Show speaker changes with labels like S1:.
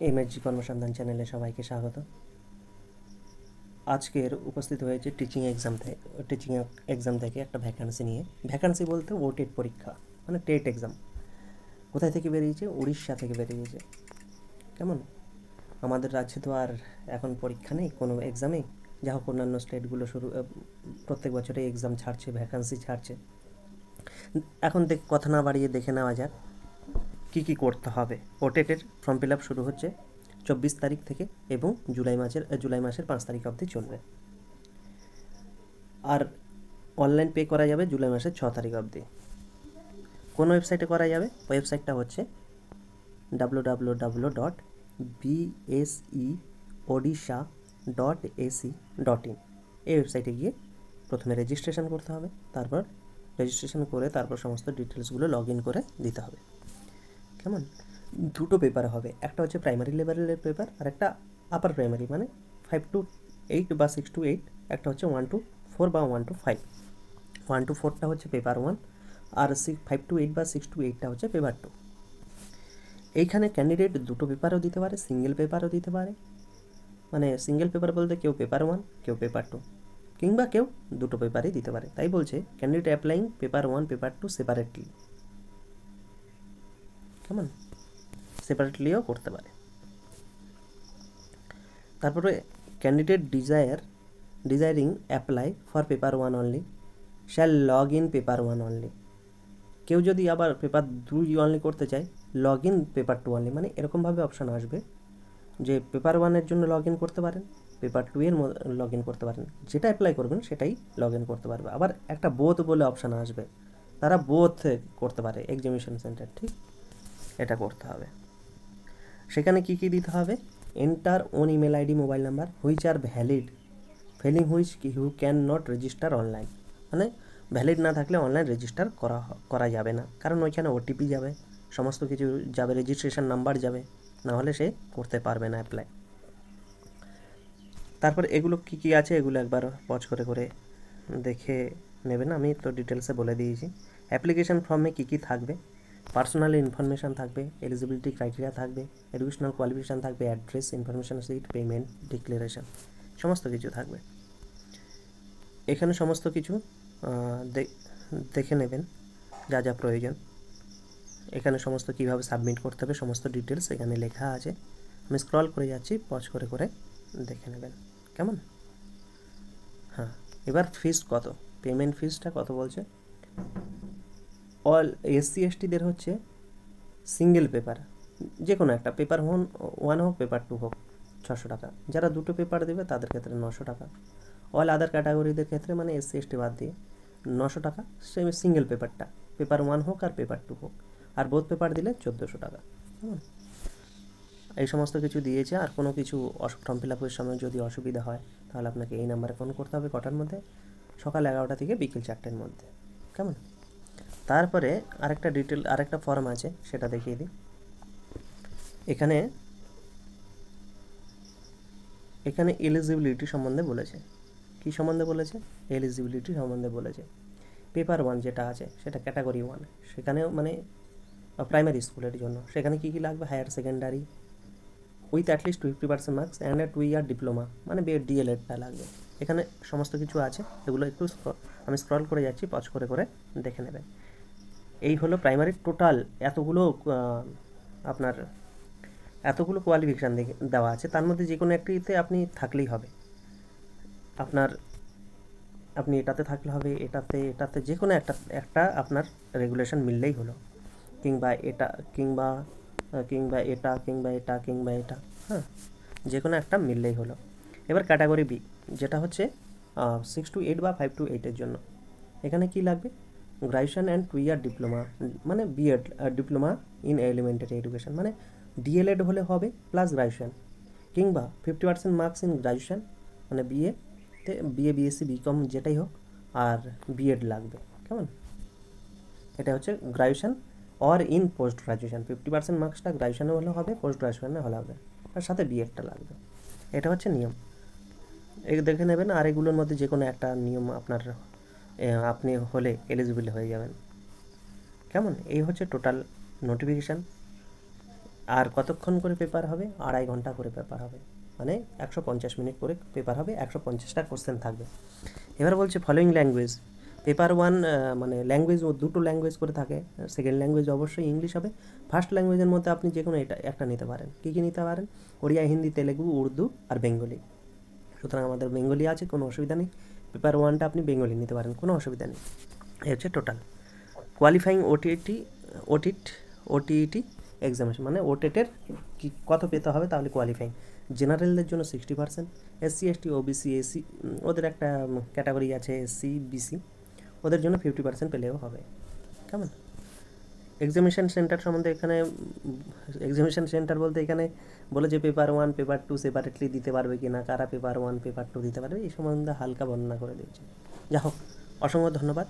S1: MSG কর্মসন্ধান চ্যানেলে সবাইকে স্বাগত। আজকের উপস্থিত হয়েছে টিচিং এক্সাম থেকে একটা ভ্যাকান্সি নিয়ে। ভ্যাকান্সি বলতে ওটেট পরীক্ষা, মানে টেট এক্সাম। কোথায় থেকে বেরিয়েছে? উড়িষ্যা থেকে বেরিয়েছে। কেমন? আমাদের রাজ্যে তো আর এখন পরীক্ষা নেই কোনো এক্সামে। যা হোক, অন্যান্য স্টেটগুলো প্রত্যেক বছরে এক্সাম ছাড়ছে, ভ্যাকান্সি ছাড়ছে। এখন কথা না বাড়িয়ে দেখে নেওয়া যাক কী কী করতে হবে। ওটেটের ফর্ম ফিল আপ শুরু হচ্ছে 24 তারিখ থেকে এবং জুলাই মাসের 5 তারিখ অবধি চলবে। আর অনলাইন পে করা যাবে জুলাই মাসের 6 তারিখ অবধি। কোন ওয়েবসাইটে করা যাবে? ওয়েবসাইটটা হচ্ছে www.bseodisha.ac.in। এই ওয়েবসাইটে গিয়ে প্রথমে রেজিস্ট্রেশন করতে হবে, তারপর সমস্ত ডিটেলসগুলো লগ ইন করে দিতে হবে। কেমন? দুটো পেপার হবে, একটা হচ্ছে প্রাইমারি লেভেলের পেপার আর একটা আপার প্রাইমারি, মানে 5 to 8 বা 6 to 8। একটা হচ্ছে 1 to 4 বা 1 to 5। 1 to 4টা হচ্ছে পেপার 1, আর 5 to 8 বা 6 to 8টা হচ্ছে পেপার 2। এইখানে ক্যান্ডিডেট দুটো পেপারও দিতে পারে, সিঙ্গেল পেপারও দিতে পারে। মানে সিঙ্গেল পেপার বলতে কেউ পেপার 1, কেউ পেপার 2, কিংবা কেউ দুটো পেপারই দিতে পারে। তাই বলছে candidate applying paper 1, paper 2 separately. কেমন? সেপারেটলিও করতে পারে। তারপরে candidate desiring apply for paper 1 only shall log in paper 1 only. কেউ যদি আবার পেপার 2 অনলি করতে চায়, লগ ইন পেপার 2 অনলি। মানে এরকমভাবে অপশান আসবে যে পেপার 1-এর জন্য লগ ইন করতে পারেন, পেপার 2-এর লগ ইন করতে পারেন। যেটা অ্যাপ্লাই করবেন সেটাই লগ ইন করতে পারবে। আবার একটা বোথ বলে অপশান আসবে, তারা বোথ করতে পারে। এক্সামিনেশন সেন্টার, ঠিক এটা করতে হবে। সেখানে কি কি দিতে হবে? Enter own email ID, mobile number which are valid, failing which you can not register online. মানে ভ্যালিড না থাকলে অনলাইন রেজিস্টার করা যাবে না, কারণ ওইখানে ওটিপি যাবে, সমস্ত কিছু যাবে, রেজিস্ট্রেশন নাম্বার যাবে, না হলে সে করতে পারবে না অ্যাপ্লাই। তারপর এগুলো কি কি আছে এগুলো একবার পজ করে করে দেখে নেবেন। আমি তো ডিটেলসে বলে দিয়েছি। অ্যাপ্লিকেশন ফর্মে কী কী থাকবে? পার্সোনাল ইনফরমেশান থাকবে, এলিজিবিলিটি ক্রাইটেরিয়া থাকবে, এডুকেশনাল কোয়ালিফিকেশান থাকবে, address, information sheet, payment, declaration, সমস্ত কিছু থাকবে। এখানে সমস্ত কিছু দেখে নেবেন যা যা প্রয়োজন। এখানে সমস্ত কীভাবে সাবমিট করতে হবে সমস্ত ডিটেলস এখানে লেখা আছে। আমি স্ক্রল করে যাচ্ছি, পজ করে করে দেখে নেবেন। কেমন? হ্যাঁ, এবার ফিস কত, পেমেন্ট ফিসটা কত বলছে? অল SC STদের হচ্ছে সিঙ্গেল পেপার, যে কোনো একটা পেপার 1 হোক, পেপার 2 হোক, 600 টাকা। যারা দুটো পেপার দেবে তাদের ক্ষেত্রে 900 টাকা। অল আদার ক্যাটাগরিদের ক্ষেত্রে, মানে SC ST বাদ দিয়ে, 900 টাকা। সেম সিঙ্গেল পেপারটা, পেপার 1 হোক আর পেপার 2 হোক। আর বোথ পেপার দিলে 1400 টাকা। এই সমস্ত কিছু দিয়েছে। আর কোনো কিছু ফর্ম ফিল আপের সময় যদি অসুবিধা হয় তাহলে আপনাকে এই নাম্বারে ফোন করতে হবে। কটার মধ্যে? সকাল 11টা থেকে বিকেল 4টের মধ্যে। কেমন? তারপরে আরেকটা ফর্ম আছে, সেটা দেখিয়ে দিই। এখানে এলিজিবিলিটি সম্বন্ধে বলেছে। কি সম্বন্ধে বলেছে? এলিজিবিলিটি সম্বন্ধে বলেছে। পেপার 1 যেটা আছে সেটা ক্যাটাগরি 1, সেখানেও মানে প্রাইমারি স্কুলের জন্য। সেখানে কি কি লাগবে? Higher secondary with at least 50% marks and 2 year diploma, মানে DLEDটা লাগবে। এখানে সমস্ত কিছু আছে, এগুলো একটু আমি স্ক্রল করে যাচ্ছি, পজ করে করে দেখে নেবেন। এই হলো প্রাইমারির টোটাল এতগুলো কোয়ালিফিকেশান দেওয়া আছে। তার মধ্যে যে কোনো একটিতে আপনি থাকলেই হবে। আপনি এটাতে থাকলে হবে, এটাতে যে কোনো একটা আপনার রেগুলেশন মিললেই হলো, কিংবা এটা হ্যাঁ, যে কোনো একটা মিললেই হলো। এবার ক্যাটাগরি বি, যেটা হচ্ছে 6 to 8 বা 5 to 8-এর জন্য। এখানে কি লাগবে? গ্র্যাজুয়েশন অ্যান্ড 2 ইয়ার ডিপ্লোমা, মানে BEd, diploma in elementary education, মানে DLED হলে হবে প্লাস গ্র্যাজুয়েশন, কিংবা 50% মার্কস ইন গ্র্যাজুয়েশন, মানে BA, BSc BCom যেটাই হোক, আর বিএড লাগবে। কেমন? এটা হচ্ছে graduation or in post graduation. 50% মার্কসটা গ্র্যাজুয়েশনে হলে হবে, পোস্ট গ্র্যাজুয়েশনে হলে হবে, আর সাথে বিএডটা লাগবে। এটা হচ্ছে নিয়ম, দেখে নেবেন। আর এগুলোর মধ্যে যে কোনো একটা নিয়ম আপনি হলে এলিজিবল হয়ে যাবেন। কেমন? এই হচ্ছে টোটাল নোটিফিকেশান। আর কতক্ষণ করে পেপার হবে? 2.5 ঘন্টা করে পেপার হবে, মানে 150 মিনিট করে পেপার হবে, 150টা কোশ্চেন থাকবে। এবার বলছে ফলোয়িং ল্যাঙ্গুয়েজ। পেপার 1 মানে ল্যাঙ্গুয়েজ, দুটো ল্যাঙ্গুয়েজ করে থাকে। সেকেন্ড ল্যাঙ্গুয়েজ অবশ্যই ইংলিশ হবে। ফার্স্ট ল্যাঙ্গুয়েজের মধ্যে আপনি যে কোনো একটা নিতে পারেন। কী কী নিতে পারেন? ওড়িয়া, হিন্দি, তেলেগু, উর্দু আর বেঙ্গলি। সুতরাং আমাদের বেঙ্গলি আছে, কোনো অসুবিধা নেই। পেপার 1টা আপনি বেঙ্গলি নিতে পারেন, কোনো অসুবিধা নেই। এই হচ্ছে টোটাল। কোয়ালিফাইং ওটিইটি এক্সামিনেশন, মানে ওটেটের কি কত পেতে হবে তাহলে কোয়ালিফাইং। জেনারেলদের জন্য 60%, SC ST OBC AC ওদের একটা ক্যাটাগরি আছে, SC BC, ওদের জন্য 50% পেলেও হবে। কেমন? এক্সামিনেশন সেন্টার সম্বন্ধে এখানে, এক্সামিনেশন সেন্টার বলতে এখানে বলে যে পেপার 1 পেপার 2 সেপারেটলি দিতে পারবে কি না, কারা পেপার 1 পেপার 2 দিতে পারবে, এই সম্বন্ধে হালকা বর্ণনা করে দিয়েছে। যা হোক, অসংখ্য ধন্যবাদ।